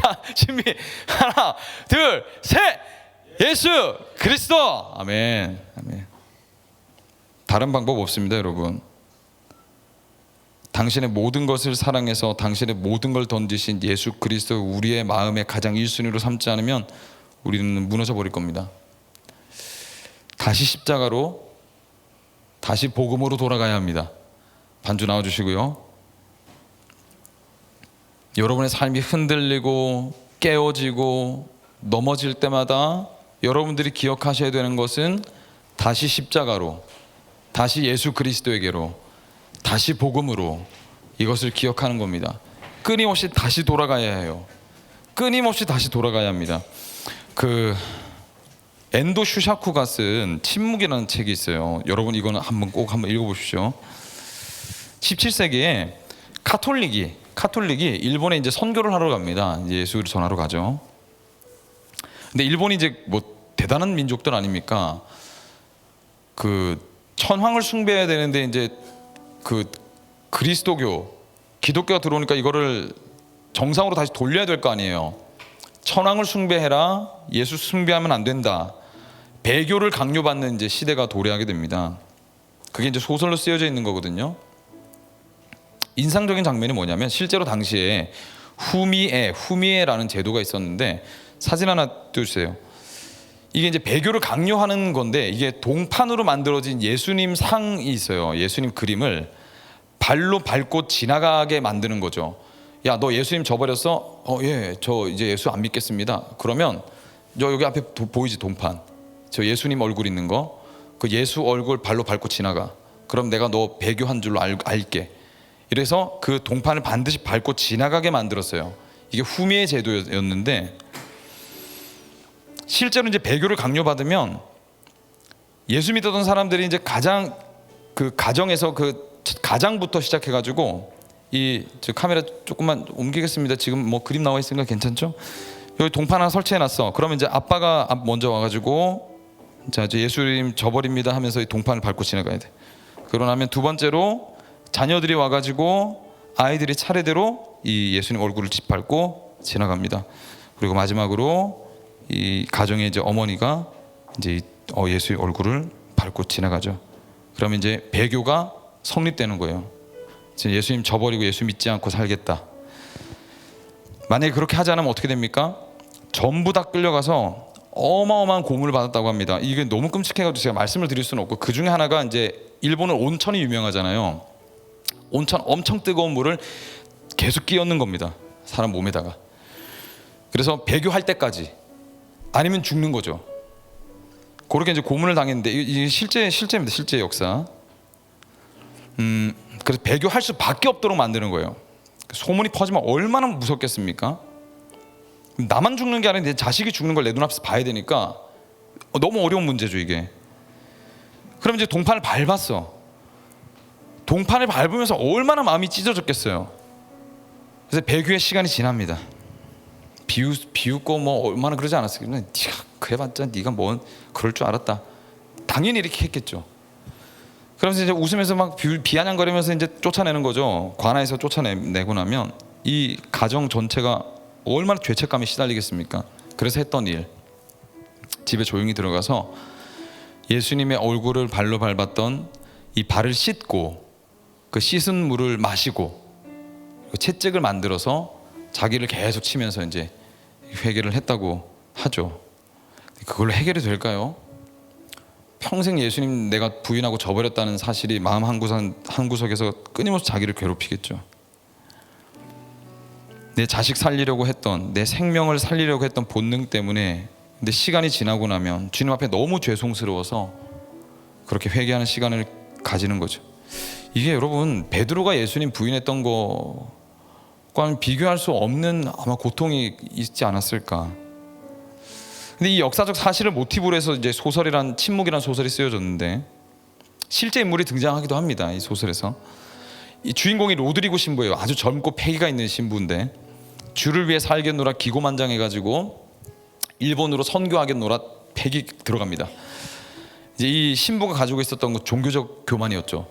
자, 준비 하나 둘 셋 예수 그리스도 아멘. 아멘. 다른 방법 없습니다 여러분. 당신의 모든 것을 사랑해서 당신의 모든 걸 던지신 예수 그리스도 우리의 마음의 가장 1순위로 삼지 않으면 우리는 무너져 버릴 겁니다. 다시 십자가로 다시 복음으로 돌아가야 합니다. 반주 나와주시고요. 여러분의 삶이 흔들리고 깨어지고 넘어질 때마다 여러분들이 기억하셔야 되는 것은 다시 십자가로 다시 예수 그리스도에게로 다시 복음으로 이것을 기억하는 겁니다. 끊임없이 다시 돌아가야 해요. 끊임없이 다시 돌아가야 합니다. 그 엔도 슈샤쿠가 쓴 침묵이라는 책이 있어요. 여러분 이거는 꼭 한번 읽어보십시오. 17세기에 카톨릭이 일본에 이제 선교를 하러 갑니다. 이제 예수를 전하러 가죠. 근데 일본이 이제 뭐 대단한 민족들 아닙니까? 그 천황을 숭배해야 되는데 이제 그 그리스도교 기독교가 들어오니까 이거를 정상으로 다시 돌려야 될 거 아니에요. 천황을 숭배해라. 예수 숭배하면 안 된다. 배교를 강요받는 이제 시대가 도래하게 됩니다. 그게 이제 소설로 쓰여져 있는 거거든요. 인상적인 장면이 뭐냐면 실제로 당시에 후미에라는 제도가 있었는데 사진 하나 띄워주세요. 이게 이제 배교를 강요하는 건데 이게 동판으로 만들어진 예수님 상이 있어요. 예수님 그림을 발로 밟고 지나가게 만드는 거죠. 야, 너 예수님 저버렸어? 예, 저 이제 예수 안 믿겠습니다. 그러면 여기 앞에 보이지 동판. 저 예수님 얼굴 있는 거. 그 예수 얼굴 발로 밟고 지나가. 그럼 내가 너 배교한 줄로 알게. 이래서 그 동판을 반드시 밟고 지나가게 만들었어요. 이게 후미의 제도였는데 실제로 이제 배교를 강요받으면 예수 믿었던 사람들이 이제 가장 그 가정에서 그 가장부터 시작해가지고 저 카메라 조금만 옮기겠습니다. 지금 뭐 그림 나와 있으니까 괜찮죠? 여기 동판 하나 설치해놨어. 그러면 이제 아빠가 먼저 와가지고 자, 이제 예수님 저버립니다 하면서 이 동판을 밟고 지나가야 돼. 그러고 나면 두 번째로 자녀들이 와가지고 아이들이 차례대로 이 예수님 얼굴을 짓밟고 지나갑니다. 그리고 마지막으로 이 가정의 이제 어머니가 이제 예수의 얼굴을 밟고 지나가죠. 그러면 이제 배교가 성립되는 거예요. 예수님 저버리고 예수 믿지 않고 살겠다. 만약에 그렇게 하지 않으면 어떻게 됩니까? 전부 다 끌려가서 어마어마한 고문을 받았다고 합니다. 이게 너무 끔찍해가지고 제가 말씀을 드릴 수는 없고, 그 중에 하나가 이제 일본은 온천이 유명하잖아요. 온천 엄청 뜨거운 물을 계속 끼얹는 겁니다, 사람 몸에다가. 그래서 배교할 때까지, 아니면 죽는 거죠. 그렇게 이제 고문을 당했는데, 이게 실제입니다. 실제 역사. 그래서 배교할 수밖에 없도록 만드는 거예요. 소문이 퍼지면 얼마나 무섭겠습니까? 나만 죽는 게 아니라 내 자식이 죽는 걸 내 눈앞에서 봐야 되니까 너무 어려운 문제죠, 이게. 그럼 이제 동판을 밟았어. 동판을 밟으면서 얼마나 마음이 찢어졌겠어요. 그래서 배교의 시간이 지납니다. 비웃고 뭐 얼마나 그러지 않았을까. 네가 그래봤자 네가 뭐 그럴 줄 알았다. 당연히 이렇게 했겠죠. 그러면서 이제 웃으면서 막 비아냥거리면서 이제 쫓아내는 거죠. 관아에서 쫓아내고 나면 이 가정 전체가 얼마나 죄책감에 시달리겠습니까? 그래서 했던 일, 집에 조용히 들어가서 예수님의 얼굴을 발로 밟았던 이 발을 씻고, 그 씻은 물을 마시고, 채찍을 만들어서 자기를 계속 치면서 이제 회개를 했다고 하죠. 그걸로 해결이 될까요? 평생 예수님 내가 부인하고 저버렸다는 사실이 마음 한구석에서 끊임없이 자기를 괴롭히겠죠. 내 자식 살리려고 했던, 내 생명을 살리려고 했던 본능 때문에, 근데 시간이 지나고 나면 주님 앞에 너무 죄송스러워서 그렇게 회개하는 시간을 가지는 거죠. 이게 여러분, 베드로가 예수님 부인했던 거과는 비교할 수 없는 아마 고통이 있지 않았을까. 근데 이 역사적 사실을 모티브로 해서 이제 소설이란, 침묵이란 소설이 쓰여졌는데, 실제 인물이 등장하기도 합니다, 이 소설에서. 이 주인공이 로드리고 신부예요. 아주 젊고 패기가 있는 신부인데, 주를 위해 살겠노라 기고만장해가지고 일본으로 선교하겠노라 패기 들어갑니다. 이제 이 신부가 가지고 있었던 건 종교적 교만이었죠.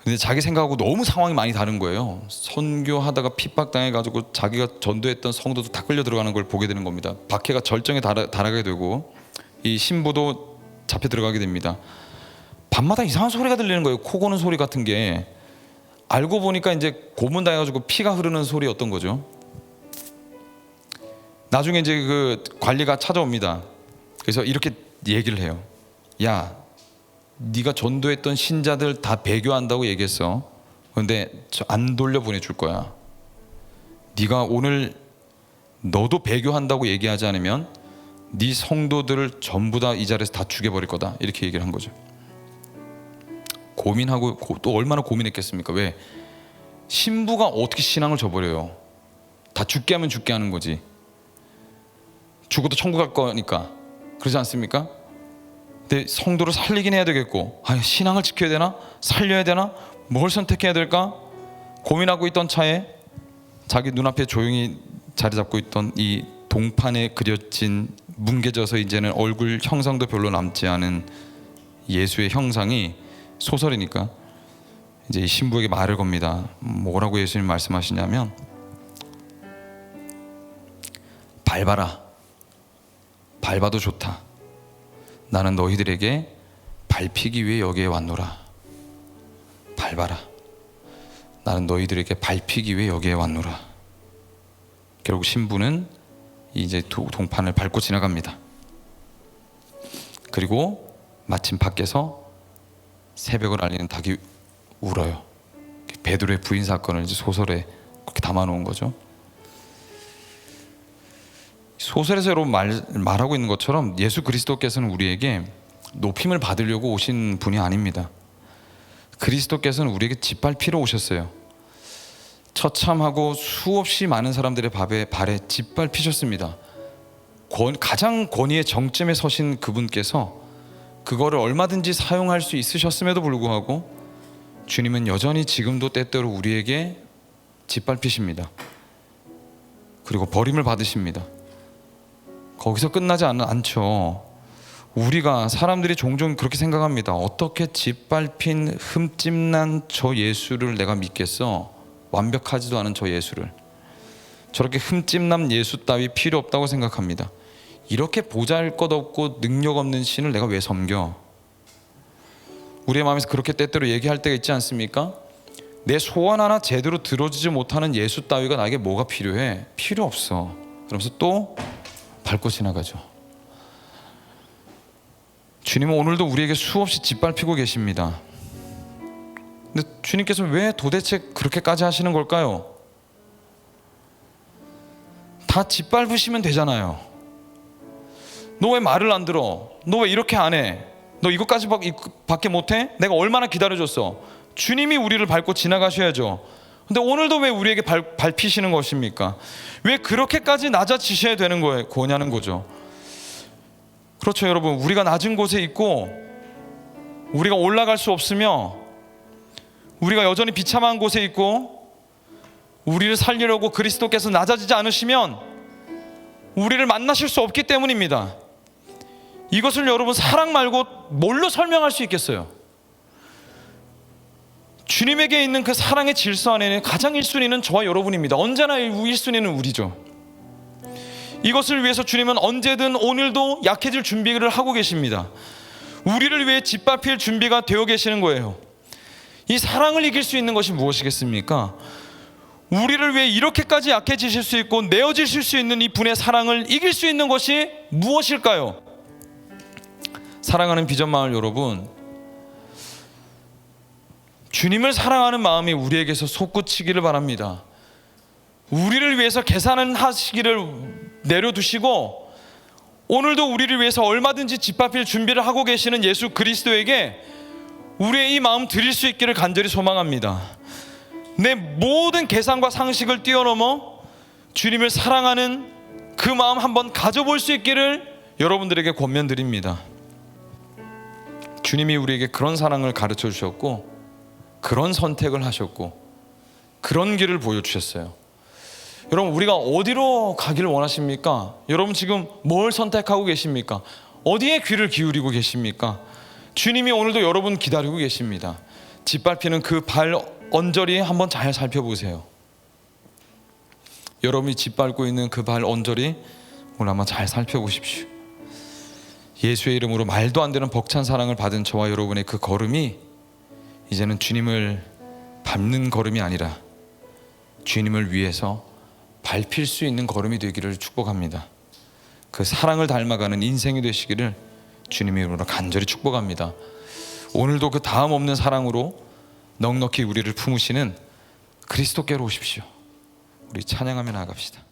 근데 자기 생각하고 너무 상황이 많이 다른 거예요. 선교하다가 핍박당해가지고 자기가 전도했던 성도도 다 끌려 들어가는 걸 보게 되는 겁니다. 박해가 절정에 달하게 되고, 이 신부도 잡혀 들어가게 됩니다. 밤마다 이상한 소리가 들리는 거예요. 코 고는 소리 같은 게. 알고 보니까 이제 고문당해가지고 피가 흐르는 소리였던 거죠. 나중에 이제 그 관리가 찾아옵니다. 그래서 이렇게 얘기를 해요. 야, 네가 전도했던 신자들 다 배교한다고 얘기했어. 그런데 안 돌려보내줄 거야. 네가 오늘 너도 배교한다고 얘기하지 않으면 네 성도들을 전부 다 이 자리에서 다 죽여버릴 거다. 이렇게 얘기를 한 거죠. 고민하고 또 얼마나 고민했겠습니까? 왜? 신부가 어떻게 신앙을 저버려요? 다 죽게 하면 죽게 하는 거지. 죽어도 천국 갈 거니까. 그러지 않습니까? 근데 성도를 살리긴 해야 되겠고, 신앙을 지켜야 되나? 살려야 되나? 뭘 선택해야 될까? 고민하고 있던 차에 자기 눈앞에 조용히 자리 잡고 있던 이 동판에 그려진, 뭉개져서 이제는 얼굴 형상도 별로 남지 않은 예수의 형상이, 소설이니까 이제 이 신부에게 말을 겁니다. 뭐라고 예수님 말씀하시냐면, 밟아라. 밟아도 좋다. 나는 너희들에게 밟히기 위해 여기에 왔노라. 밟아라. 나는 너희들에게 밟히기 위해 여기에 왔노라. 결국 신부는 이제 동판을 밟고 지나갑니다. 그리고 마침 밖에서 새벽을 알리는 닭이 울어요. 베드로의 부인 사건을 이제 소설에 그렇게 담아놓은 거죠. 소설에서 여러분 말하고 있는 것처럼 예수 그리스도께서는 우리에게 높임을 받으려고 오신 분이 아닙니다. 그리스도께서는 우리에게 짓밟히러 오셨어요. 처참하고 수없이 많은 사람들의 발에 짓밟히셨습니다. 가장 권위의 정점에 서신 그분께서 그거를 얼마든지 사용할 수 있으셨음에도 불구하고 주님은 여전히 지금도 때때로 우리에게 짓밟히십니다. 그리고 버림을 받으십니다. 거기서 끝나지 않죠. 우리가 사람들이 종종 그렇게 생각합니다. 어떻게 짓밟힌 흠집난 저 예수를 내가 믿겠어? 완벽하지도 않은 저 예수를. 저렇게 흠집난 예수 따위 필요 없다고 생각합니다. 이렇게 보잘것없고 능력 없는 신을 내가 왜 섬겨? 우리의 마음에서 그렇게 때때로 얘기할 때가 있지 않습니까? 내 소원 하나 제대로 들어주지 못하는 예수 따위가 나에게 뭐가 필요해? 필요 없어. 그러면서 또 밟고 지나가죠. 주님은 오늘도 우리에게 수없이 짓밟히고 계십니다. 근데 주님께서 왜 도대체 그렇게까지 하시는 걸까요? 다 짓밟으시면 되잖아요. 너 왜 말을 안 들어? 너 왜 이렇게 안 해? 너 이것까지 밖에 못해? 내가 얼마나 기다려줬어? 주님이 우리를 밟고 지나가셔야죠. 근데 오늘도 왜 우리에게 밟히시는 것입니까? 왜 그렇게까지 낮아지셔야 되는 거냐는 거죠. 그렇죠, 여러분. 우리가 낮은 곳에 있고 우리가 올라갈 수 없으며 우리가 여전히 비참한 곳에 있고 우리를 살리려고 그리스도께서 낮아지지 않으시면 우리를 만나실 수 없기 때문입니다. 이것을 여러분 사랑 말고 뭘로 설명할 수 있겠어요? 주님에게 있는 그 사랑의 질서 안에는 가장 1순위는 저와 여러분입니다. 언제나 1순위는 우리죠. 이것을 위해서 주님은 언제든 오늘도 약해질 준비를 하고 계십니다. 우리를 위해 짓밟힐 준비가 되어 계시는 거예요. 이 사랑을 이길 수 있는 것이 무엇이겠습니까? 우리를 위해 이렇게까지 약해지실 수 있고 내어지실 수 있는 이 분의 사랑을 이길 수 있는 것이 무엇일까요? 사랑하는 비전마을 여러분, 주님을 사랑하는 마음이 우리에게서 솟구치기를 바랍니다. 우리를 위해서 계산은 하시기를 내려두시고 오늘도 우리를 위해서 얼마든지 짓밟힐 준비를 하고 계시는 예수 그리스도에게 우리의 이 마음 드릴 수 있기를 간절히 소망합니다. 내 모든 계산과 상식을 뛰어넘어 주님을 사랑하는 그 마음 한번 가져볼 수 있기를 여러분들에게 권면드립니다. 주님이 우리에게 그런 사랑을 가르쳐 주셨고 그런 선택을 하셨고 그런 길을 보여주셨어요. 여러분, 우리가 어디로 가기를 원하십니까? 여러분 지금 뭘 선택하고 계십니까? 어디에 귀를 기울이고 계십니까? 주님이 오늘도 여러분 기다리고 계십니다. 짓밟히는 그 발 언저리 한번 잘 살펴보세요. 여러분이 짓밟고 있는 그 발 언저리 오늘 한번 잘 살펴보십시오. 예수의 이름으로 말도 안 되는 벅찬 사랑을 받은 저와 여러분의 그 걸음이 이제는 주님을 밟는 걸음이 아니라 주님을 위해서 밟힐 수 있는 걸음이 되기를 축복합니다. 그 사랑을 닮아가는 인생이 되시기를 주님의 이름으로 간절히 축복합니다. 오늘도 그 다음 없는 사랑으로 넉넉히 우리를 품으시는 그리스도께로 오십시오. 우리 찬양하며 나아갑시다.